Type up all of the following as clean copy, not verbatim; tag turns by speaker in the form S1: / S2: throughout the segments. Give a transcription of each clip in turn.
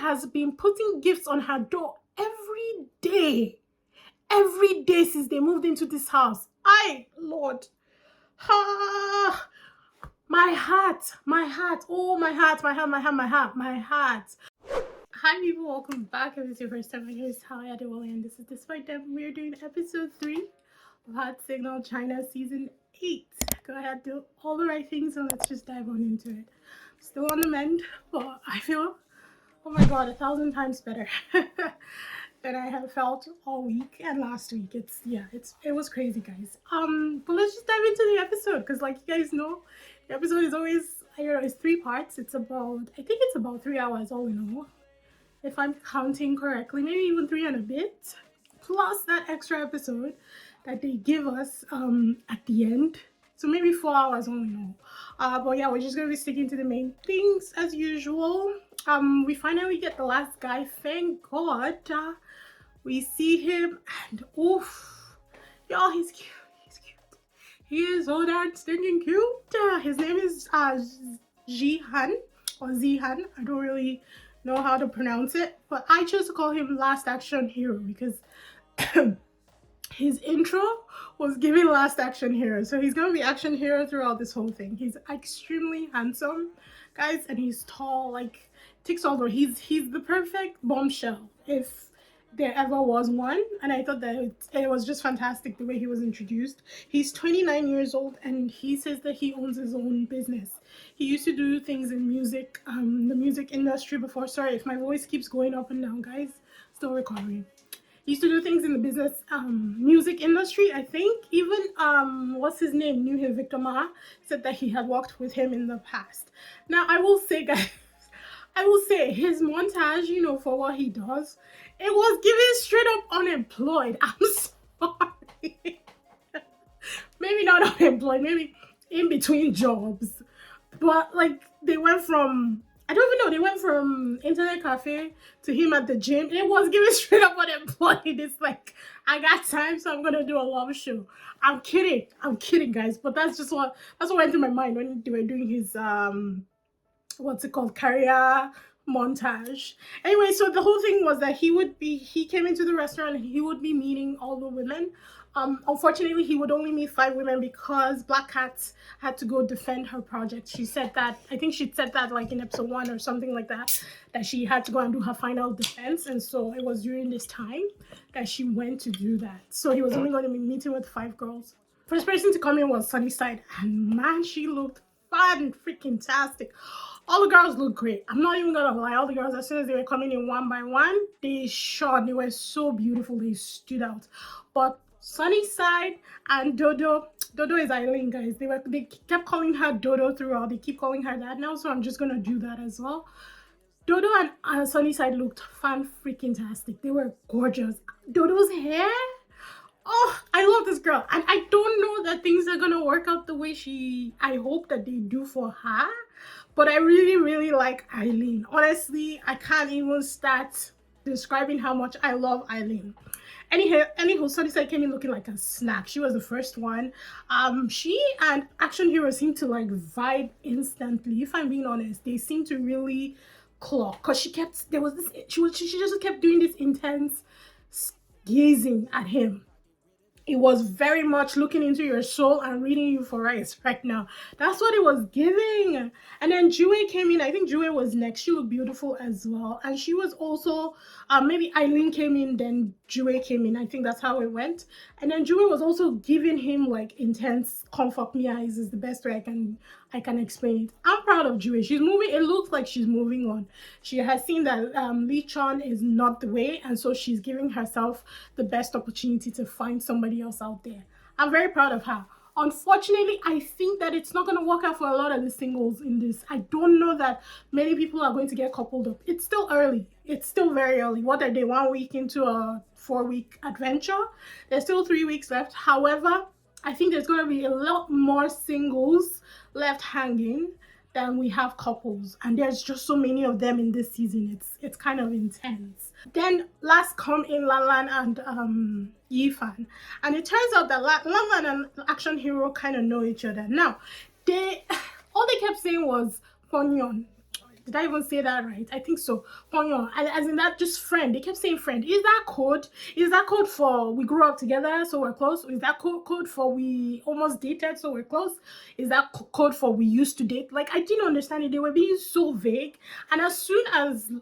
S1: has been putting gifts on her door every day since they moved into this house. Lord, ah, my heart, oh my heart. Hi people, welcome back. If it's your first time, my name is How and this is Despite Them. We're doing episode 3 of Hot Signal China season 8. Go ahead, do all the right things, and let's just dive on into it. Still on the mend, but I feel, oh my god, 1,000 times better than I have felt all week and last week. It was crazy, guys. But let's just dive into the episode, because like you guys know, the episode is always, it's 3 parts. I think it's about 3 hours, all in all, if I'm counting correctly, maybe even 3 and a bit, plus that extra episode that they give us at the end. So maybe 4 hours, all in all. But yeah, we're just gonna be sticking to the main things as usual. We finally get the last guy, thank god. We see him, and oof, y'all, he's cute. He is so damn stinking cute. His name is Jihan or Zihan. I don't really know how to pronounce it, but I chose to call him Last Action Hero because his intro was giving Last Action Hero. So he's gonna be action hero throughout this whole thing. He's extremely handsome, guys, and he's tall, like ticks all over. He's the perfect bombshell if there ever was one, and I thought that it was just fantastic the way he was introduced. He's 29 years old, and he says that he owns his own business. He used to do things in music, the music industry before. Sorry if my voice keeps going up and down, guys. Still recovering. He used to do things in the business, music industry. I think even what's his name, knew him. Victor Ma said that he had worked with him in the past. Now I will say, guys, his montage, for what he does, it was giving straight up unemployed. I'm sorry. Maybe not unemployed, maybe in between jobs. But like they went from, I don't even know, they went from internet cafe to him at the gym. It was giving straight up unemployed. It's like, I got time, so I'm gonna do a love show. I'm kidding, guys. But that's what went through my mind when they were doing his what's it called, career montage. Anyway, so the whole thing was that he came into the restaurant and he would be meeting all the women. Unfortunately, he would only meet 5 women because Black Cat had to go defend her project. She said that, I think she said that like in episode 1 or something like that she had to go and do her final defense, and so it was during this time that she went to do that. So he was only going to be meeting with 5 girls. First person to come in was Sunnyside, and man, she looked fun, freaking tastic. All the girls look great. I'm not even gonna lie. All the girls, as soon as they were coming in one by one, they shone. They were so beautiful. They stood out. But Sunnyside and Dodo is Eileen, guys. They kept calling her Dodo throughout. They keep calling her that now, so I'm just gonna do that as well. Dodo and Sunnyside looked fan freaking tastic. They were gorgeous. Dodo's hair, oh, I love this girl. And I don't know that things are gonna work out the way I hope that they do for her, but I really like Eileen. Honestly, I can't even start describing how much I love Eileen. Anyhow, Sunnyside came in looking like a snack. She was the first one. She and Action Hero seemed to like vibe instantly. If I'm being honest, they seemed to really clock, because she just kept doing this intense gazing at him. It was very much looking into your soul and reading you for eyes right now. That's what it was giving. And then Jue came in. I think Jue was next. She looked beautiful as well. And she was also, maybe Eileen came in, then Jue came in. I think that's how it went. And then Jue was also giving him like intense comfort me eyes, is the best way I can explain it. I'm proud of Jue. She's moving. It looks like she's moving on. She has seen that Lee Chon is not the way, and so she's giving herself the best opportunity to find somebody else out there. I'm very proud of her. Unfortunately, I think that it's not going to work out for a lot of the singles in this. I don't know that many people are going to get coupled up. It's still early. It's still very early. What are they, 1 week into a 4-week adventure? There's still 3 weeks left. However, I think there's going to be a lot more singles left hanging than we have couples, and there's just so many of them in this season. It's kind of intense. Then last come in Lan Lan and Yifan, and it turns out that Lan Lan and Action Hero kind of know each other. Now all they kept saying was Ponyon. Did I even say that right? I think so. Ponyo, as in that, just friend. They kept saying friend. Is that code? Is that code for we grew up together so we're close? Is that code for we almost dated so we're close? Is that code for we used to date? Like, I didn't understand it. They were being so vague. And as soon as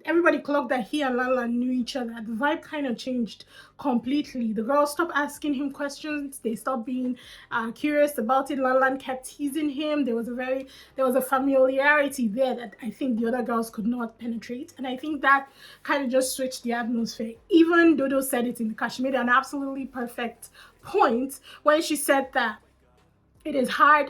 S1: everybody clocked that he and Lala knew each other, the vibe kind of changed completely. The girls stopped asking him questions. They stopped being curious about it. Lala kept teasing him. There was a familiarity there that I think the other girls could not penetrate, and I think that kind of just switched the atmosphere. Even Dodo said it in the car. She made an absolutely perfect point when she said that it is hard.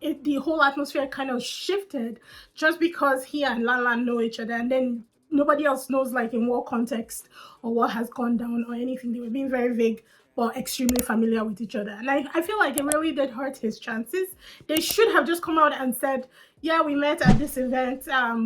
S1: The whole atmosphere kind of shifted just because he and Lala know each other, and then nobody else knows like in what context or what has gone down or anything. They were being very vague but extremely familiar with each other, and I feel like it really did hurt his chances. They should have just come out and said, yeah, we met at this event,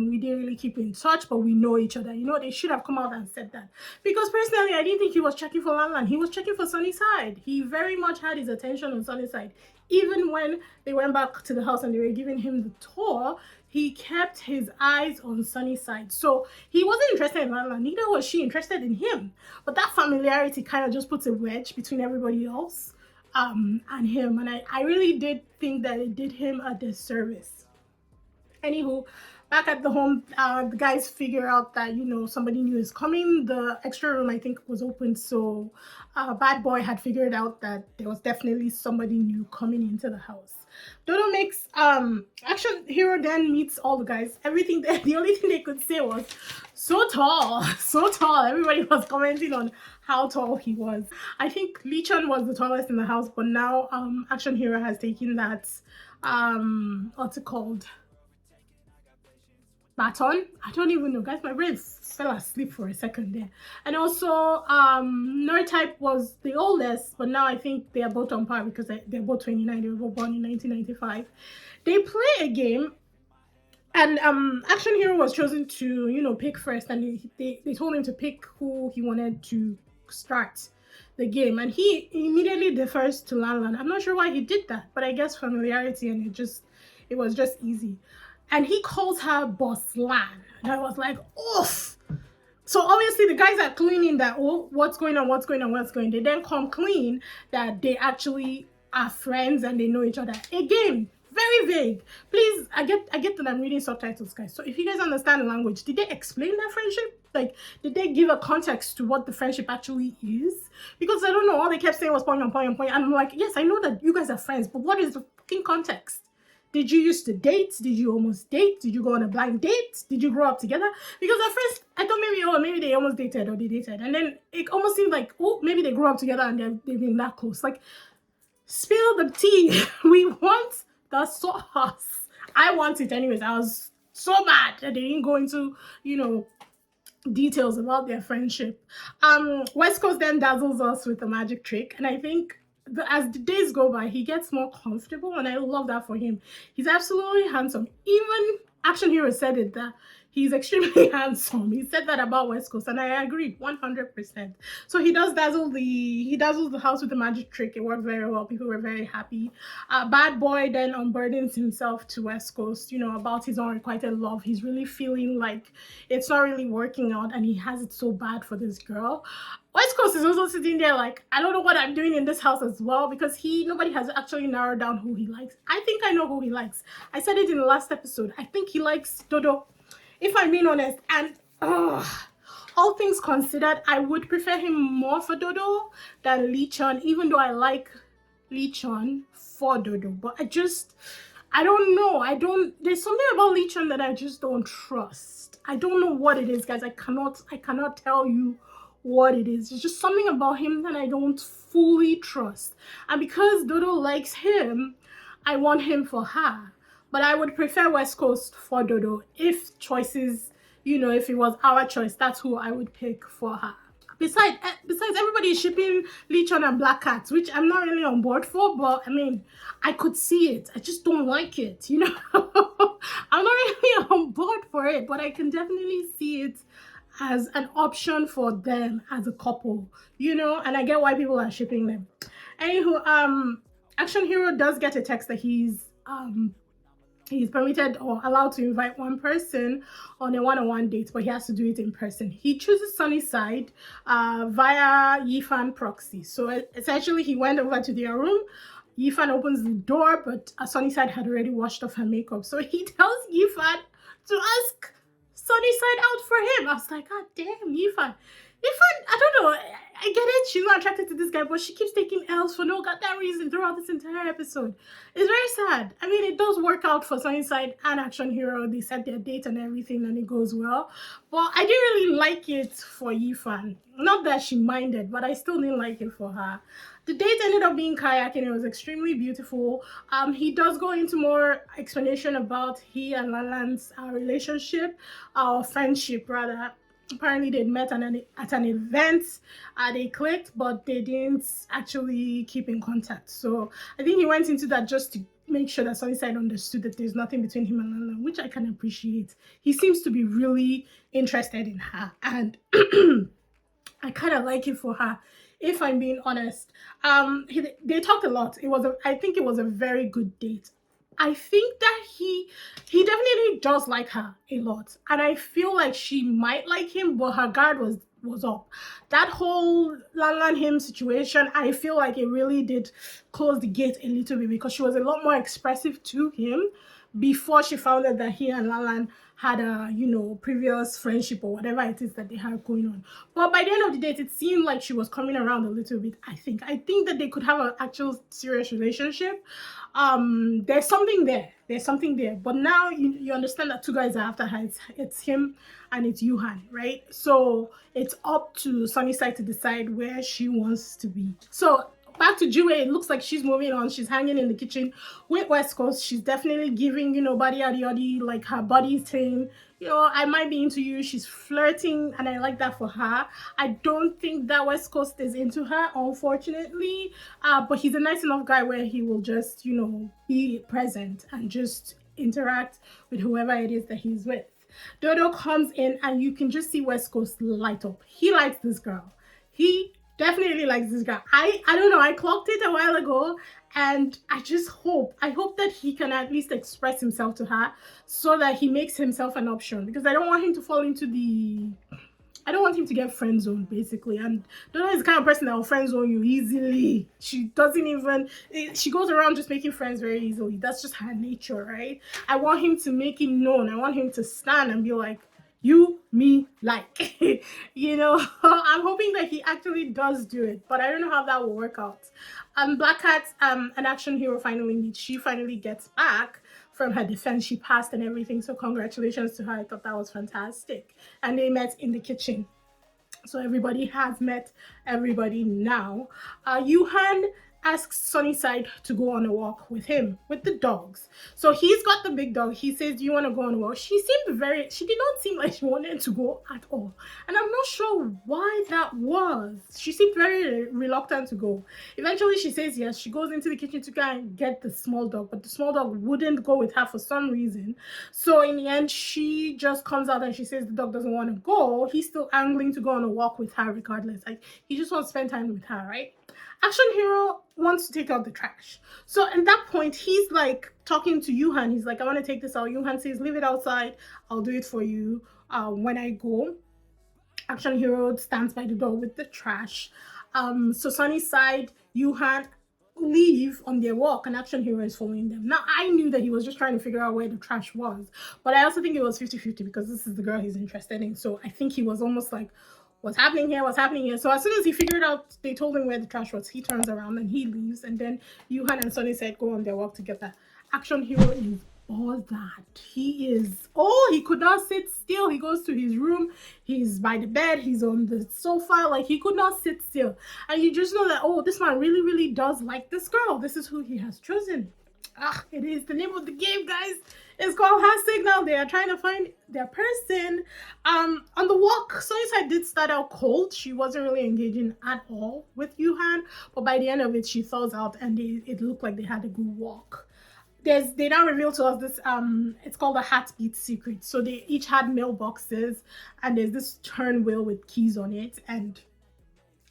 S1: we didn't really keep in touch, but we know each other. You know, they should have come out and said that, because personally I didn't think he was checking for Lanlan. He was checking for Sunnyside. He very much had his attention on Sunnyside. Even when they went back to the house and they were giving him the tour, he kept his eyes on Sunnyside. So he wasn't interested in Lala, neither was she interested in him. But that familiarity kind of just puts a wedge between everybody else and him. And I really did think that it did him a disservice. Anywho, back at the home, the guys figure out that, you know, somebody new is coming. The extra room, I think, was open, so Bad Boy had figured out that there was definitely somebody new coming into the house. Dodo makes Action Hero then meets all the guys. Everything the only thing they could say was so tall, so tall. Everybody was commenting on how tall he was. I think Lichon was the tallest in the house, but now Action Hero has taken that what's it called? Baton. I don't even know, guys. My brain fell asleep for a second there. And also Neurotype was the oldest, but now I think they are both on par because they're both 29. They were both born in 1995. They play a game, and Action Hero was chosen to, you know, pick first, and they told him to pick who he wanted to start the game, and he immediately defers to Lan. I'm not sure why he did that, but I guess familiarity, and it was just easy. And he calls her Boss Lan. And I was like, oof. So obviously the guys are cleaning that, oh, what's going on? They then come clean that they actually are friends and they know each other. Again, very vague. Please, I get that I'm reading subtitles, guys. So if you guys understand the language, did they explain their friendship? Like, did they give a context to what the friendship actually is? Because I don't know, all they kept saying was point. And I'm like, yes, I know that you guys are friends, but what is the fucking context? Did you used to date? Did you almost date? Did you go on a blind date? Did you grow up together? Because at first, I thought maybe they almost dated or they dated. And then it almost seemed like, oh, maybe they grew up together and they've been that close. Like, spill the tea. We want the sauce. I want it anyways. I was so mad that they didn't go into, you know, details about their friendship. West Coast then dazzles us with a magic trick. And I think as the days go by, he gets more comfortable, and I love that for him. He's absolutely handsome. Even Action Hero said it, that he's extremely handsome. He said that about West Coast, and I agree 100%. So he dazzles the house with the magic trick. It worked very well. People were very happy. Bad Boy then unburdens himself to West Coast, you know, about his unrequited love. He's really feeling like it's not really working out, and he has it so bad for this girl. West Coast is also sitting there like, I don't know what I'm doing in this house as well, because nobody has actually narrowed down who he likes. I think I know who he likes. I said it in the last episode. I think he likes Dodo, if I'm being honest. And all things considered, I would prefer him more for Dodo than Lichon, even though I like Lichon for Dodo. But I don't know. There's something about Lichon that I just don't trust. I don't know what it is, guys. I cannot tell you what it is. It's just something about him that I don't fully trust. And because Dodo likes him, I want him for her. But I would prefer West Coast for Dodo. If choices, you know, if it was our choice, that's who I would pick for her. Besides, everybody is shipping Lichon and Black Cat, which I'm not really on board for, but I mean, I could see it. I just don't like it, you know? I'm not really on board for it, but I can definitely see it as an option for them as a couple, you know, and I get why people are shipping them. Anywho, Action Hero does get a text that he's permitted or allowed to invite one person on a one-on-one date, but he has to do it in person. He chooses Sunnyside via Yifan proxy. So essentially, he went over to their room. Yifan opens the door, but Sunnyside had already washed off her makeup. So he tells Yifan to ask Sunnyside out for him. I was like, God damn, Yifan. Yifan, I don't know. I get it. She's not attracted to this guy, but she keeps taking L's for no goddamn reason throughout this entire episode. It's very sad. I mean, it does work out for Sunnyside and Action Hero. They set their date and everything, and it goes well. But I didn't really like it for Yifan. Not that she minded, but I still didn't like it for her. The date ended up being kayaking. It was extremely beautiful. He does go into more explanation about he and Lalan's relationship, or friendship rather. Apparently they'd met at an event, they clicked, but they didn't actually keep in contact. So I think he went into that just to make sure that Sunnyside understood that there's nothing between him and Lala, which I can appreciate. He seems to be really interested in her, and I kind of like it for her, if I'm being honest. They talked a lot. I think it was a very good date. I think that he definitely does like her a lot, and I feel like she might like him, but her guard was up. That whole Lan him situation, I feel like it really did close the gate a little bit, because she was a lot more expressive to him before she found out that he and Lan had a previous friendship or whatever it is that they had going on. But by the end of the date, it seemed like she was coming around a little bit. I think that they could have an actual serious relationship. There's something there, but now you understand that two guys are after her. It's him and it's Yuhan, right? So it's up to Sunnyside to decide where she wants to be. So back to Jue, it looks like she's moving on. She's hanging in the kitchen with West Coast. She's definitely giving, body yaddy, like her body saying, I might be into you. She's flirting, and I like that for her. I don't think that West Coast is into her, unfortunately. But he's a nice enough guy where he will just, be present and just interact with whoever it is that he's with. Dodo comes in, and you can just see West Coast light up. He likes this girl. He definitely likes this guy. I don't know, I clocked it a while ago, and I hope that he can at least express himself to her so that he makes himself an option, because I don't want him to fall into I don't want him to get friend zoned, basically. And Donna is the kind of person that will friend zone you easily. She goes around just making friends very easily. That's just her nature, right? I want him to make it known. I want him to stand and be like, you, me, like, I'm hoping that he actually does do it, but I don't know how that will work out. Black Cat, an Action Hero finally meets. She finally gets back from her defense. She passed and everything, so congratulations to her. I thought that was fantastic. And they met in the kitchen. So everybody has met everybody now. Yuhan asks Sunnyside to go on a walk with him, with the dogs. So he's got the big dog. He says, do you want to go on a walk? She did not seem like she wanted to go at all. And I'm not sure why that was. She seemed very reluctant to go. Eventually she says yes. She goes into the kitchen to go and get the small dog, but the small dog wouldn't go with her for some reason. So in the end, she just comes out and she says the dog doesn't want to go. He's still angling to go on a walk with her regardless. Like, he just wants to spend time with her, right? Action Hero wants to take out the trash. So at that point, he's like talking to Yuhan. He's like, I want to take this out. Yuhan says, leave it outside. I'll do it for you when I go. Action Hero stands by the door with the trash. So Sunnyside, Yuhan leave on their walk, and Action Hero is following them. Now, I knew that he was just trying to figure out where the trash was, but I also think it was 50-50 because this is the girl he's interested in. So I think he was almost like, what's happening here? So as soon as he figured out, they told him where the trash was, he turns around and he leaves, and then Yuhan and Sunnyside go on their walk together. Action Hero is all that. He could not sit still. He goes to his room, he's by the bed, he's on the sofa, like he could not sit still. And you just know that, this man really, really does like this girl. This is who he has chosen. It is the name of the game, guys. It's called Her Signal. They are trying to find their person. On the walk, Sunnyside did start out cold. She wasn't really engaging at all with Yuhan, but by the end of it, she thaws out, and it looked like they had a good walk. They now reveal to us this it's called a heartbeat secret. So they each had mailboxes, and there's this turn wheel with keys on it, and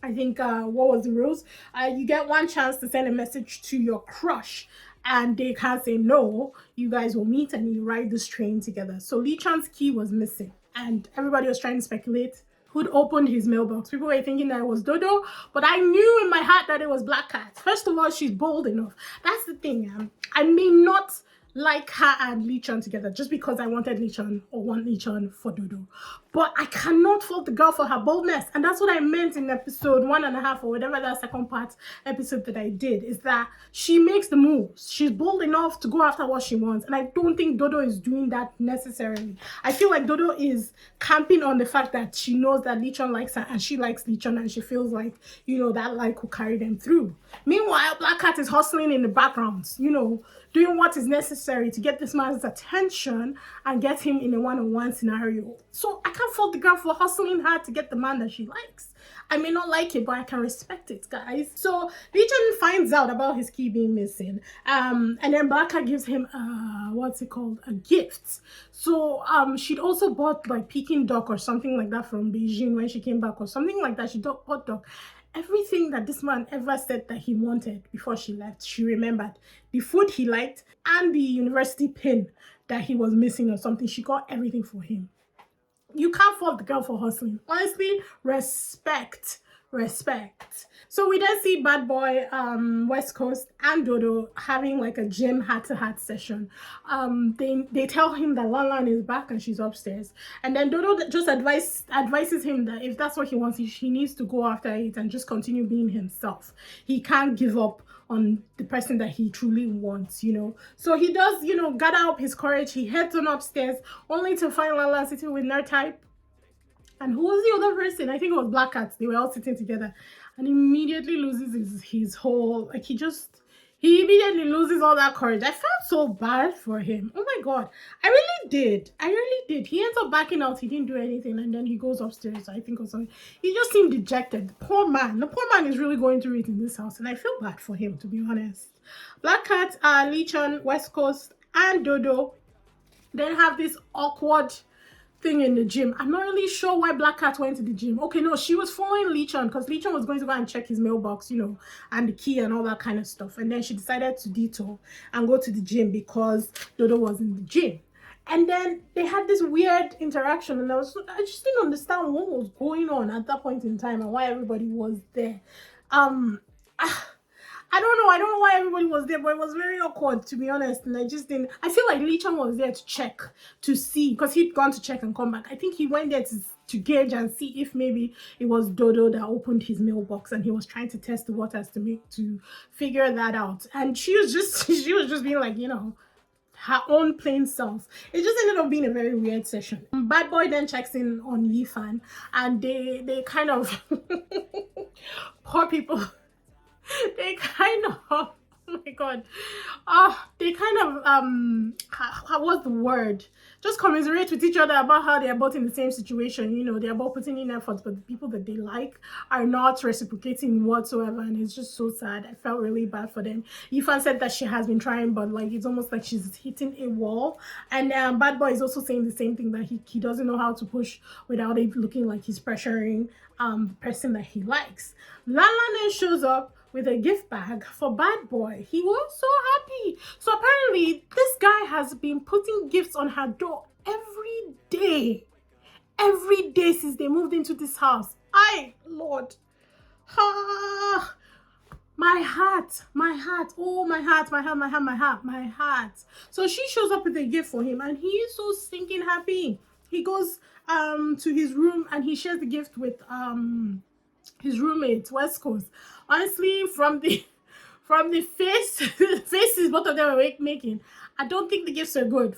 S1: I think what was the rules? You get one chance to send a message to your crush and they can't say no. You guys will meet and you ride this train together. So Lee Chan's key was missing, and everybody was trying to speculate who'd opened his mailbox. People were thinking that it was Dodo, but I knew in my heart that it was Black Cat. First of all, she's bold enough. That's the thing. I may not like her and Lee Chan together just because I wanted Lee Chan or want Lee Chan for Dodo. But I cannot fault the girl for her boldness. And that's what I meant in episode 1.5 or whatever that second part episode that I did, is that she makes the moves. She's bold enough to go after what she wants. And I don't think Dodo is doing that necessarily. I feel like Dodo is camping on the fact that she knows that Lee Chan likes her and she likes Lee Chan, and she feels like, you know, that like will carry them through. Meanwhile, Black Cat is hustling in the background, you know, doing what is necessary to get this man's attention and get him in a one-on-one scenario. So I can't fault the girl for hustling hard to get the man that she likes. I may not like it, but I can respect it, guys. So Lee Chan finds out about his key being missing, and then Black Cat gives him a gift. So she'd also bought like Peking duck or something like that from Beijing when she came back, or something like that. She bought duck. Everything that this man ever said that he wanted before she left, she remembered. The food he liked and the university pin that he was missing or something, she got everything for him. You can't fault the girl for hustling. Honestly, respect. So we then see Bad Boy, West Coast, and Dodo having like a gym heart-to-heart session. They tell him that Lan is back and she's upstairs, and then Dodo just advises him that if that's what he wants, he needs to go after it and just continue being himself. He can't give up on the person that he truly wants, you know. So he does, you know, gather up his courage. He heads on upstairs, only to find Lan sitting with Nerd Type. And who was the other person? I think it was Black Cat. They were all sitting together, and immediately loses his whole, like, he immediately loses all that courage. I felt so bad for him. Oh my god, I really did. He ends up backing out. He didn't do anything, and then he goes upstairs, I think, or something. He just seemed dejected. The poor man is really going through it in this house, and I feel bad for him, to be honest. Black Cat, Lee Chan, West Coast, and Dodo then have this awkward thing in the gym. I'm not really sure why Black Cat went to the gym. Okay, no, she was following Lee Chan because Lee Chan was going to go and check his mailbox, you know, and the key and all that kind of stuff. And then she decided to detour and go to the gym because Dodo was in the gym. And then they had this weird interaction, and I just didn't understand what was going on at that point in time and why everybody was there. I don't know why everybody was there, but it was very awkward, to be honest. And I feel like Lee Chan was there to check, to see, because he'd gone to check and come back. I think he went there to gauge and see if maybe it was Dodo that opened his mailbox, and he was trying to test the waters to figure that out. And she was just being like, you know, her own plain self. It just ended up being a very weird session. Bad Boy then checks in on Yifan, and they kind of poor people. They kind of, oh my god, they kind of what's the word, just commiserate with each other about how they are both in the same situation. You know, they are both putting in efforts, but the people that they like are not reciprocating whatsoever, and it's just so sad. I felt really bad for them. Yifan said that she has been trying, but like it's almost like she's hitting a wall. And Bad Boy is also saying the same thing, that he doesn't know how to push without it looking like he's pressuring the person that he likes. Lan then shows up with a gift bag for Bad Boy. He was so happy. So apparently this guy has been putting gifts on her door every day since they moved into this house. Lord, my heart, oh my heart. So she shows up with a gift for him, and he is so stinking happy. He goes to his room and he shares the gift with his roommate, West Coast. Honestly, from the faces both of them were making, I don't think the gifts are good.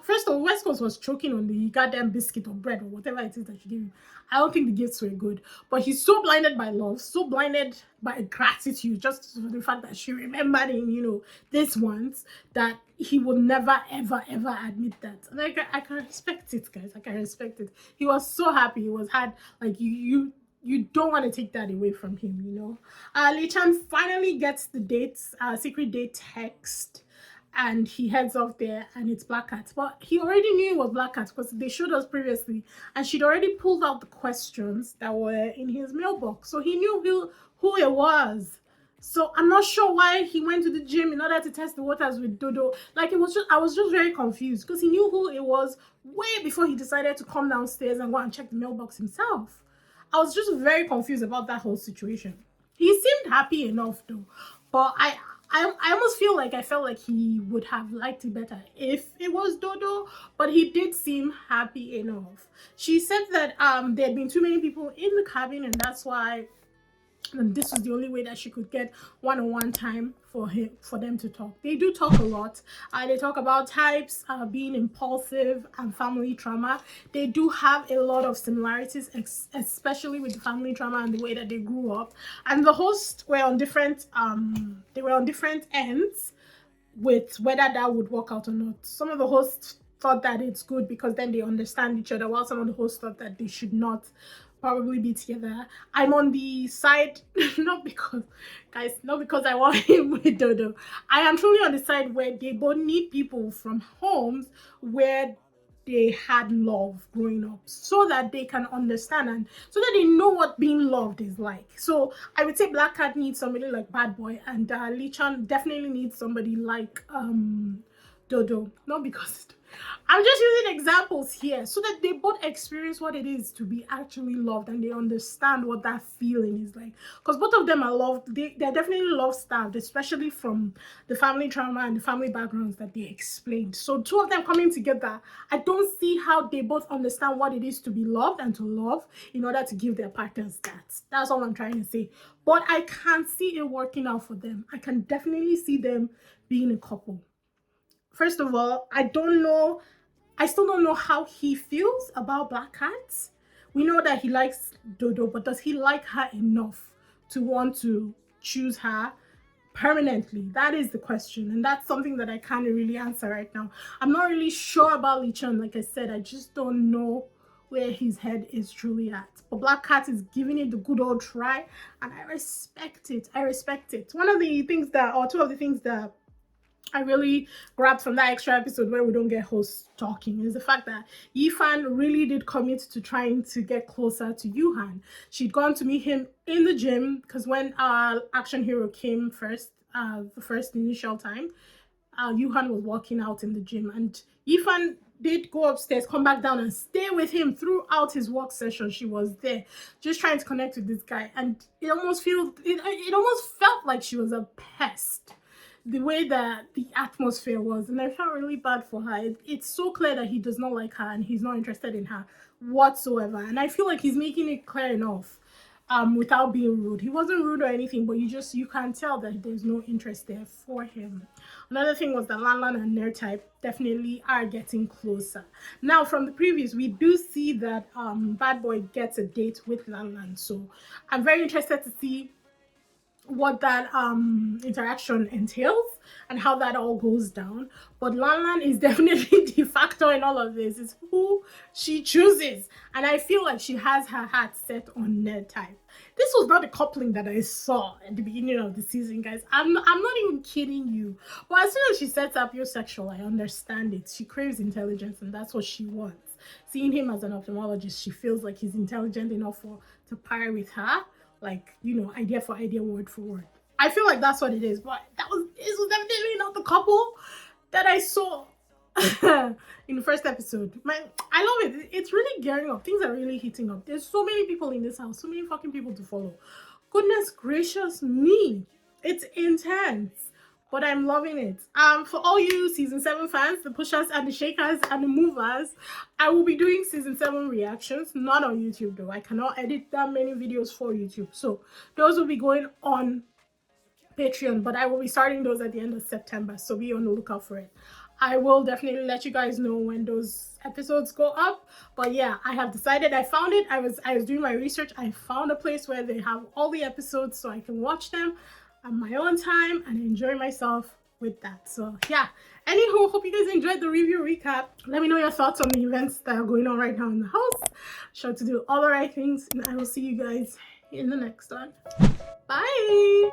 S1: First of all, West Coast was choking on the goddamn biscuit or bread or whatever it is that she gave him. I don't think the gifts were good. But he's so blinded by love, so blinded by gratitude, just for the fact that she remembered him, you know, this once, that he will never, ever, ever admit that. And I can respect it, guys. I can respect it. He was so happy. He was like, you don't want to take that away from him, you know. Lee Chan finally gets the secret date text, and he heads off there, and it's Black Cat. But he already knew it was Black Cat because they showed us previously, and she'd already pulled out the questions that were in his mailbox, so he knew who it was So I'm not sure why he went to the gym in order to test the waters with Dodo. Like, it was just, I was just very confused because he knew who it was way before he decided to come downstairs and go and check the mailbox himself. I was just very confused about that whole situation. He seemed happy enough though, but I almost feel like I felt like he would have liked it better if it was Dodo, but he did seem happy enough. She said that there had been too many people in the cabin, and that's why and this was the only way that she could get one-on-one time for them to talk. They do talk a lot. They talk about types, being impulsive, and family trauma. They do have a lot of similarities, especially with the family trauma and the way that they grew up. And the hosts were on different ends with whether that would work out or not. Some of the hosts thought that it's good because then they understand each other, while some of the hosts thought that they should not probably be together. I'm on the side, not because, guys, not because I want him with Dodo. I am truly on the side where they both need people from homes where they had love growing up, so that they can understand and so that they know what being loved is like. So I would say Black Cat needs somebody like Bad Boy, and Lichan definitely needs somebody like Dodo. Not because I'm just using examples here so that they both experience what it is to be actually loved and they understand what that feeling is like. Because both of them are loved, they're definitely love starved, especially from the family trauma and the family backgrounds that they explained. So two of them coming together, I don't see how they both understand what it is to be loved and to love in order to give their partners that. That's all I'm trying to say. But I can see it working out for them. I can definitely see them being a couple. First of all, I still don't know how he feels about Black Cat. We know that he likes Dodo, but does he like her enough to want to choose her permanently? That is the question, and that's something that I can't really answer right now. I'm not really sure about Lichan. Like I said, I just don't know where his head is truly at. But Black Cat is giving it the good old try, and I respect it. I respect it. One of the things that, or two of the things that I really grabbed from that extra episode where we don't get hosts talking is the fact that Yifan really did commit to trying to get closer to Yuhan. She'd gone to meet him in the gym because when Action Hero came first, the first initial time, Yuhan was walking out in the gym, and Yifan did go upstairs, come back down, and stay with him throughout his work session. She was there, just trying to connect with this guy, and it almost felt like she was a pest, the way that the atmosphere was, and I felt really bad for her. It's so clear that he does not like her and he's not interested in her whatsoever, and I feel like he's making it clear enough without being rude. He wasn't rude or anything, but you can tell that there's no interest there for him. Another thing was that Lan Lan and Nerd Type definitely are getting closer. Now, from the previews, we do see that Bad Boy gets a date with Lan Lan, so I'm very interested to see what that interaction entails and how that all goes down. But Lan Lan is definitely the factor in all of this. It's who she chooses, and I feel like she has her heart set on Nerd Type. This was not the coupling that I saw at the beginning of the season, guys. I'm not even kidding you. But as soon as she sets up your sexual, I understand it. She craves intelligence, and that's what she wants. Seeing him as an ophthalmologist, she feels like he's intelligent enough to pair with her, like, you know, idea for idea, word for word. I feel like that's what it is, but this was definitely not the couple that I saw in the first episode. Man, I love it. It's really gearing up. Things are really heating up. There's so many people in this house, so many fucking people to follow. Goodness gracious me. It's intense, but I'm loving it. For all you season 7 fans, the pushers and the shakers and the movers, I will be doing season 7 reactions, not on YouTube though. I cannot edit that many videos for YouTube, so those will be going on Patreon, but I will be starting those at the end of September, so be on the lookout for it. I will definitely let you guys know when those episodes go up. But yeah, I have decided, I found it. I was doing my research. I found a place where they have all the episodes so I can watch them at my own time and enjoy myself with that. So yeah, anywho, hope you guys enjoyed the review recap. Let me know your thoughts on the events that are going on right now in the house. Sure to do all the right things, and I will see you guys in the next one. Bye.